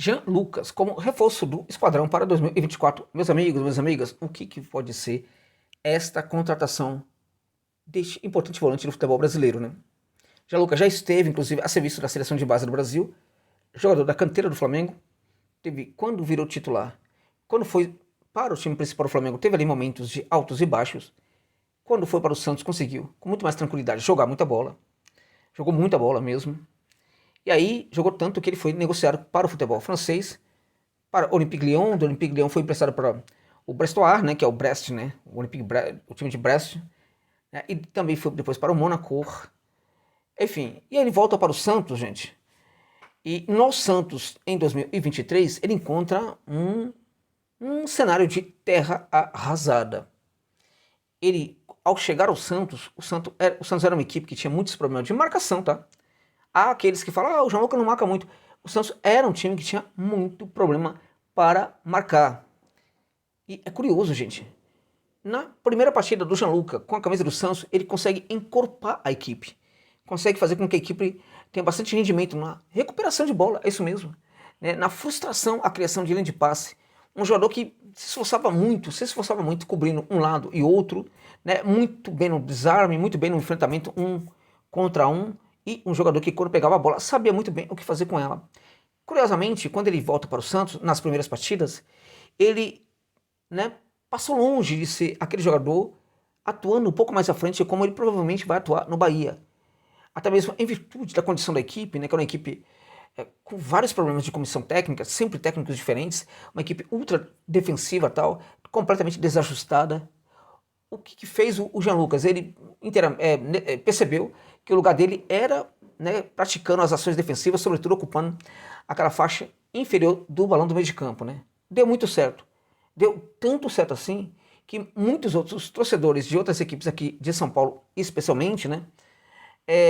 Jean Lucas como reforço do esquadrão para 2024. Meus amigos, minhas amigas, o que pode ser esta contratação deste importante volante do futebol brasileiro, né? Jean Lucas já esteve, inclusive, a serviço da seleção de base do Brasil, jogador da canteira do Flamengo, teve, quando virou titular, quando foi para o time principal do Flamengo, teve ali momentos de altos e baixos. Quando foi para o Santos, conseguiu, com muito mais tranquilidade, jogar muita bola. Jogou muita bola mesmo. E aí, jogou tanto que ele foi negociado para o futebol francês, para o Olympique Lyon. Do Olympique Lyon foi emprestado para o Brestois, né, que é o Brest, né, o time de Brest. Né, e também foi depois para o Monaco. Enfim, e aí ele volta para o Santos, gente. E no Santos, em 2023, ele encontra um cenário de terra arrasada. Ele, ao chegar ao Santos, o Santos era uma equipe que tinha muitos problemas de marcação, tá? Há aqueles que falam, o João Lucas não marca muito. O Santos era um time que tinha muito problema para marcar. E é curioso, gente. Na primeira partida do João Lucas, com a camisa do Santos, ele consegue encorpar a equipe. Consegue fazer com que a equipe tenha bastante rendimento na recuperação de bola, é isso mesmo. Né? Na frustração, a criação de linha de passe. Um jogador que se esforçava muito cobrindo um lado e outro, né? Muito bem no desarme, muito bem no enfrentamento um contra um, e um jogador que, quando pegava a bola, sabia muito bem o que fazer com ela. Curiosamente, quando ele volta para o Santos, nas primeiras partidas, ele, né, passou longe de ser aquele jogador atuando um pouco mais à frente, como ele provavelmente vai atuar no Bahia. Até mesmo em virtude da condição da equipe, né, que é uma equipe com vários problemas de comissão técnica, sempre técnicos diferentes, uma equipe ultra defensiva tal, completamente desajustada. O que fez o Jean Lucas? Ele percebeu que o lugar dele era, né, praticando as ações defensivas, sobretudo ocupando aquela faixa inferior do balão do meio de campo. Né? Deu muito certo. Deu tanto certo assim que muitos outros torcedores de outras equipes aqui de São Paulo, especialmente, né,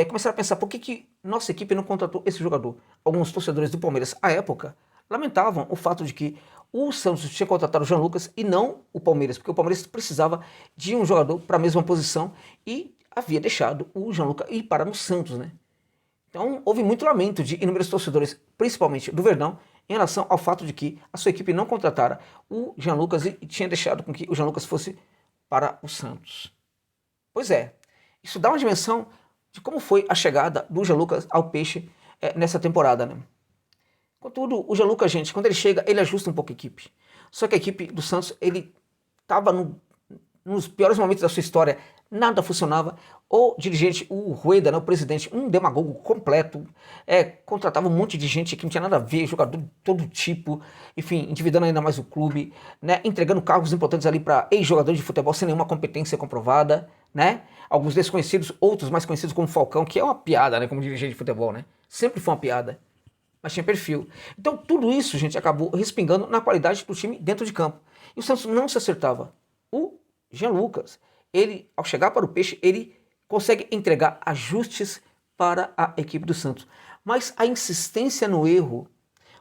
começaram a pensar por que nossa equipe não contratou esse jogador. Alguns torcedores do Palmeiras, à época, lamentavam o fato de que o Santos tinha contratado o Jean Lucas e não o Palmeiras, porque o Palmeiras precisava de um jogador para a mesma posição e havia deixado o Jean Lucas ir para no Santos, né? Então houve muito lamento de inúmeros torcedores, principalmente do Verdão, em relação ao fato de que a sua equipe não contratara o Jean Lucas e tinha deixado com que o Jean Lucas fosse para o Santos. Pois é, isso dá uma dimensão de como foi a chegada do Jean Lucas ao Peixe nessa temporada, né? Contudo, o Jean Lucas, gente, quando ele chega, ele ajusta um pouco a equipe. Só que a equipe do Santos, ele estava nos piores momentos da sua história, nada funcionava. O dirigente, o Rueda, né, o presidente, um demagogo completo, contratava um monte de gente que não tinha nada a ver, jogador de todo tipo, enfim, endividando ainda mais o clube, né, entregando cargos importantes ali para ex-jogadores de futebol sem nenhuma competência comprovada, né? Alguns desconhecidos, outros mais conhecidos como Falcão, que é uma piada, né, como dirigente de futebol, né? Sempre foi uma piada, mas tinha perfil. Então tudo isso, gente, acabou respingando na qualidade do time dentro de campo. E o Santos não se acertava. O Jean Lucas, ele, ao chegar para o Peixe, ele consegue entregar ajustes para a equipe do Santos. Mas a insistência no erro,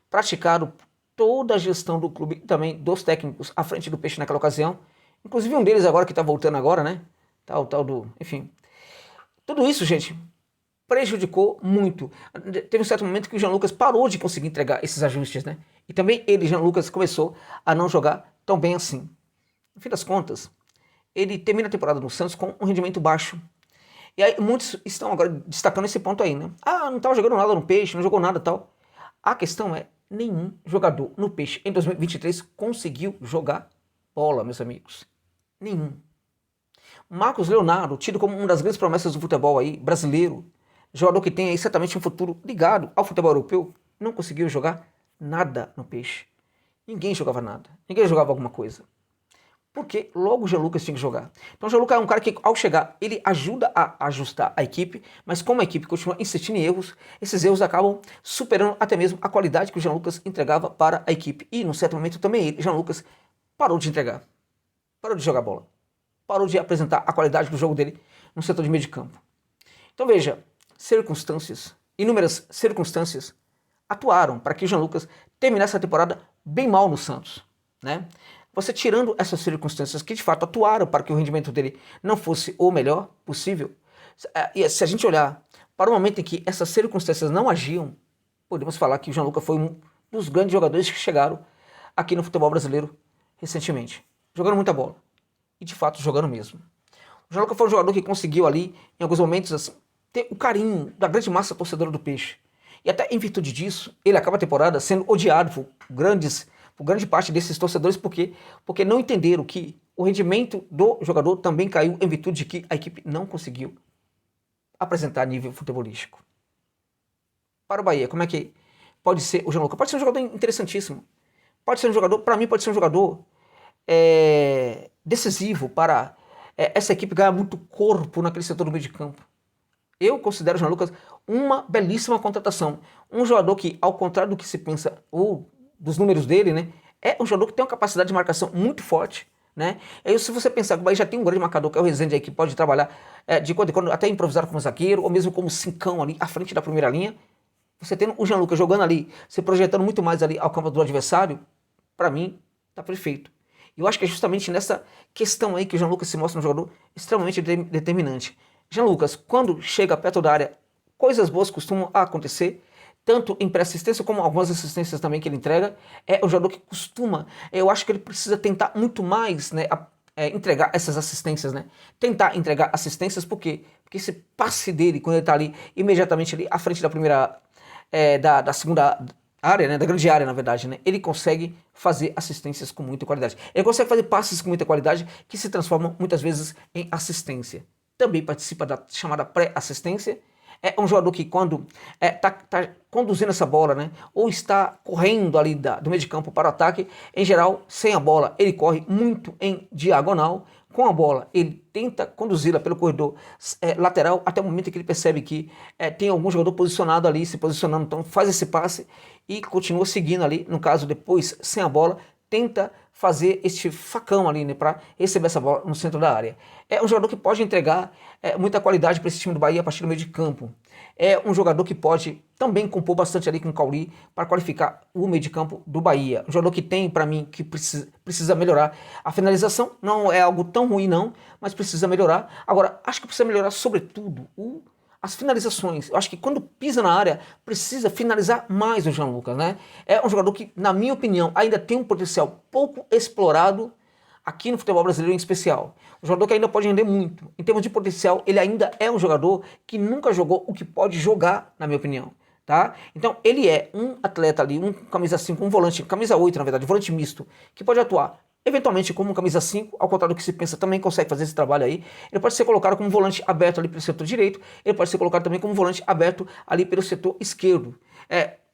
praticado toda a gestão do clube e também dos técnicos à frente do Peixe naquela ocasião, inclusive um deles agora que está voltando agora, né? Tal do, enfim. Tudo isso, gente, prejudicou muito. Teve um certo momento que o Jean Lucas parou de conseguir entregar esses ajustes, né? E também ele, Jean Lucas, começou a não jogar tão bem assim. No fim das contas, ele termina a temporada no Santos com um rendimento baixo. E aí muitos estão agora destacando esse ponto aí, né? Não estava jogando nada no Peixe, não jogou nada e tal. A questão é, nenhum jogador no Peixe em 2023 conseguiu jogar bola, meus amigos. Nenhum. Marcos Leonardo, tido como uma das grandes promessas do futebol aí, brasileiro, jogador que tem aí certamente um futuro ligado ao futebol europeu, não conseguiu jogar nada no Peixe. Ninguém jogava nada. Ninguém jogava alguma coisa. Porque logo o Jean Lucas tinha que jogar. Então o Jean Lucas é um cara que, ao chegar, ele ajuda a ajustar a equipe, mas como a equipe continua insistindo em erros, esses erros acabam superando até mesmo a qualidade que o Jean Lucas entregava para a equipe. E, num certo momento, também ele, Jean Lucas, parou de entregar. Parou de jogar bola. Parou de apresentar a qualidade do jogo dele no setor de meio de campo. Então veja, inúmeras circunstâncias, atuaram para que o Jean Lucas terminasse a temporada bem mal no Santos, né? Você tirando essas circunstâncias que de fato atuaram para que o rendimento dele não fosse o melhor possível, e se a gente olhar para o momento em que essas circunstâncias não agiam, podemos falar que o Jean Lucas foi dos grandes jogadores que chegaram aqui no futebol brasileiro recentemente. Jogando muita bola. E de fato jogando mesmo. O Jean Lucas foi um jogador que conseguiu ali, em alguns momentos, assim, ter o carinho da grande massa torcedora do Peixe. E até em virtude disso, ele acaba a temporada sendo odiado por grande parte desses torcedores, porque não entenderam que o rendimento do jogador também caiu em virtude de que a equipe não conseguiu apresentar nível futebolístico. Para o Bahia, como é que pode ser o Jean Lucas? Pode ser um jogador interessantíssimo. Pode ser um jogador, para mim, pode ser um jogador decisivo para essa equipe ganhar muito corpo naquele setor do meio de campo. Eu considero o Jean Lucas uma belíssima contratação. Um jogador que, ao contrário do que se pensa, ou dos números dele, né, é um jogador que tem uma capacidade de marcação muito forte. Né? E aí, se você pensar que o Bahia já tem um grande marcador, que é o Rezende, aí, que pode trabalhar de quando em quando, até improvisar como zagueiro, ou mesmo como cincão ali, à frente da primeira linha, você tendo o Jean Lucas jogando ali, se projetando muito mais ali ao campo do adversário, para mim, tá perfeito. E eu acho que é justamente nessa questão aí que o Jean Lucas se mostra um jogador extremamente determinante. Jean Lucas, quando chega perto da área, coisas boas costumam acontecer, tanto em pré-assistência como algumas assistências também que ele entrega. É um jogador que costuma, eu acho que ele precisa tentar muito mais, né, entregar essas assistências, né? Tentar entregar assistências, por quê? Porque esse passe dele, quando ele tá ali, imediatamente ali à frente da primeira, da segunda área, né, da grande área, na verdade, né, ele consegue fazer assistências com muita qualidade. Ele consegue fazer passes com muita qualidade que se transformam muitas vezes em assistência. Também participa da chamada pré-assistência. É um jogador que quando tá conduzindo essa bola, né, ou está correndo ali do meio de campo para o ataque, em geral, sem a bola, ele corre muito em diagonal. Com a bola, ele tenta conduzi-la pelo corredor lateral até o momento em que ele percebe que tem algum jogador posicionado ali, se posicionando, então faz esse passe e continua seguindo ali, no caso depois, sem a bola, tenta fazer este facão ali, né, para receber essa bola no centro da área. É um jogador que pode entregar muita qualidade para esse time do Bahia a partir do meio de campo. É um jogador que pode também compor bastante ali com o Cauli para qualificar o meio de campo do Bahia. Um jogador que tem, para mim, que precisa melhorar a finalização. Não é algo tão ruim não, mas precisa melhorar. Agora, acho que precisa melhorar sobretudo as finalizações. Eu acho que quando pisa na área, precisa finalizar mais o Jean Lucas, né? É um jogador que, na minha opinião, ainda tem um potencial pouco explorado aqui no futebol brasileiro em especial. Um jogador que ainda pode render muito. Em termos de potencial, ele ainda é um jogador que nunca jogou o que pode jogar, na minha opinião. Tá? Então, ele é um atleta ali, um camisa 5, um volante, camisa 8, na verdade, volante misto, que pode atuar eventualmente como um camisa 5, ao contrário do que se pensa, também consegue fazer esse trabalho aí. Ele pode ser colocado como volante aberto ali pelo setor direito, ele pode ser colocado também como volante aberto ali pelo setor esquerdo.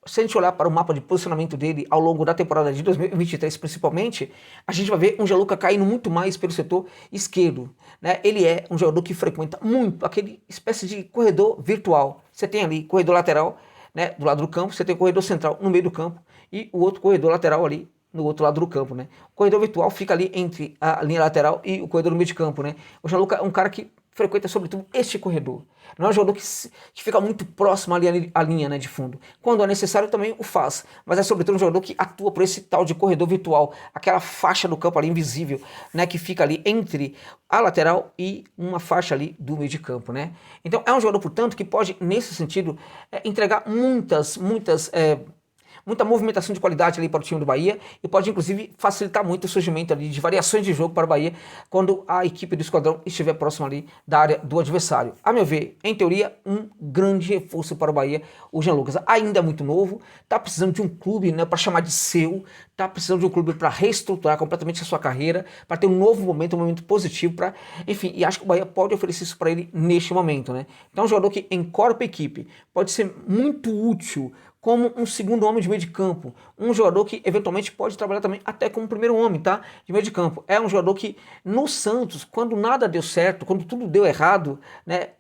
Se a gente olhar para o mapa de posicionamento dele ao longo da temporada de 2023 principalmente, a gente vai ver um Jean Lucas caindo muito mais pelo setor esquerdo. Né? Ele é um jogador que frequenta muito aquele espécie de corredor virtual. Você tem ali corredor lateral, né, do lado do campo, você tem o corredor central no meio do campo e o outro corredor lateral ali no outro lado do campo, né? O corredor virtual fica ali entre a linha lateral e o corredor no meio de campo, né? O Jean Lucas é um cara que frequenta sobretudo este corredor. Não é um jogador que fica muito próximo ali à linha, né, de fundo. Quando é necessário também o faz, mas é sobretudo um jogador que atua por esse tal de corredor virtual, aquela faixa do campo ali invisível, né, que fica ali entre a lateral e uma faixa ali do meio de campo, né? Então é um jogador, portanto, que pode, nesse sentido, entregar muita movimentação de qualidade ali para o time do Bahia e pode inclusive facilitar muito o surgimento ali de variações de jogo para o Bahia quando a equipe do esquadrão estiver próxima ali da área do adversário. A meu ver, em teoria, um grande reforço para o Bahia, o Jean Lucas. Ainda é muito novo, está precisando de um clube, né, para chamar de seu, está precisando de um clube para reestruturar completamente a sua carreira, para ter um novo momento, um momento positivo, para, enfim, e acho que o Bahia pode oferecer isso para ele neste momento, né? Então é um jogador que encorpa a equipe, pode ser muito útil como um segundo homem de meio de campo, um jogador que eventualmente pode trabalhar também até como primeiro homem, tá? De meio de campo. É um jogador que no Santos, quando nada deu certo, quando tudo deu errado, né?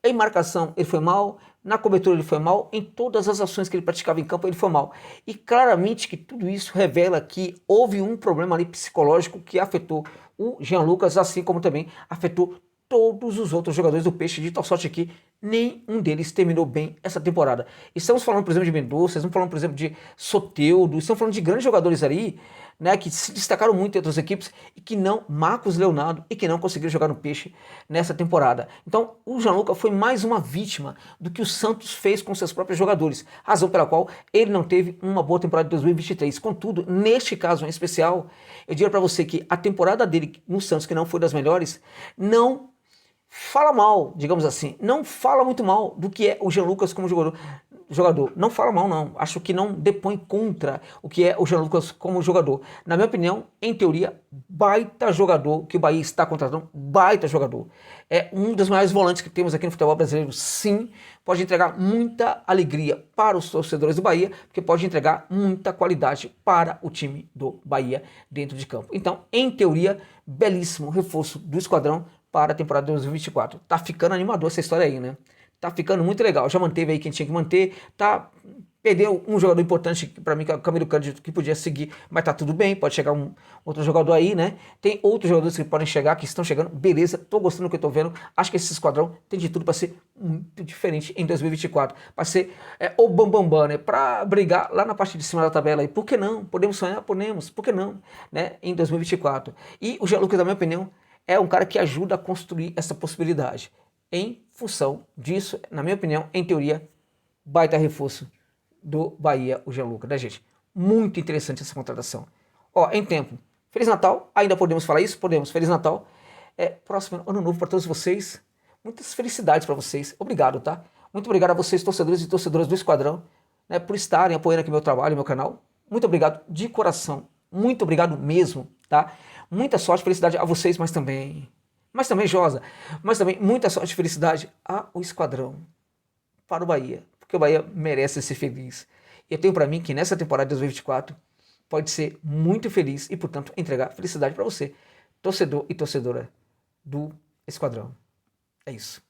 Em marcação ele foi mal, na cobertura ele foi mal, em todas as ações que ele praticava em campo ele foi mal. E claramente que tudo isso revela que houve um problema ali psicológico que afetou o Jean Lucas, assim como também afetou todos os outros jogadores do Peixe, de tal sorte que nenhum deles terminou bem essa temporada. Estamos falando, por exemplo, de Mendonça, estamos falando, por exemplo, de Soteldo, estamos falando de grandes jogadores ali, né, que se destacaram muito em outras equipes e que não, Marcos Leonardo, e que não conseguiram jogar no Peixe nessa temporada. Então, o Gianluca foi mais uma vítima do que o Santos fez com seus próprios jogadores, razão pela qual ele não teve uma boa temporada de 2023. Contudo, neste caso em especial, eu diria para você que a temporada dele no Santos, que não foi das melhores, não fala mal, digamos assim, não fala muito mal do que é o Jean Lucas como jogador. Não fala mal, não. Acho que não depõe contra o que é o Jean Lucas como jogador. Na minha opinião, em teoria, baita jogador que o Bahia está contratando, baita jogador. É um dos maiores volantes que temos aqui no futebol brasileiro, sim. Pode entregar muita alegria para os torcedores do Bahia, porque pode entregar muita qualidade para o time do Bahia dentro de campo. Então, em teoria, belíssimo reforço do esquadrão para a temporada de 2024. Tá ficando animador essa história aí, né? Tá ficando muito legal. Já manteve aí quem tinha que manter. Tá. Perdeu um jogador importante para mim, que é o Camilo Cândido, que podia seguir, mas tá tudo bem. Pode chegar um outro jogador aí, né? Tem outros jogadores que podem chegar, que estão chegando. Beleza, tô gostando do que eu tô vendo. Acho que esse esquadrão tem de tudo para ser muito diferente em 2024. Para ser o bambambam, né? Para brigar lá na parte de cima da tabela aí. Por que não? Podemos sonhar? Podemos. Por que não? Né? Em 2024. E o Jean Lucas, na minha opinião, é um cara que ajuda a construir essa possibilidade. Em função disso, na minha opinião, em teoria, baita reforço do Bahia, o Jean Lucas, né, gente? Muito interessante essa contratação. Ó, em tempo. Feliz Natal, ainda podemos falar isso? Podemos. Feliz Natal. Próximo ano novo para todos vocês. Muitas felicidades para vocês. Obrigado, tá? Muito obrigado a vocês, torcedores e torcedoras do Esquadrão, né, por estarem apoiando aqui meu trabalho, meu canal. Muito obrigado de coração. Muito obrigado mesmo, tá? Muita sorte, felicidade a vocês, mas também, Josa, mas também muita sorte e felicidade ao Esquadrão, para o Bahia, porque o Bahia merece ser feliz. E eu tenho para mim que nessa temporada de 2024 pode ser muito feliz e, portanto, entregar felicidade para você, torcedor e torcedora do Esquadrão. É isso.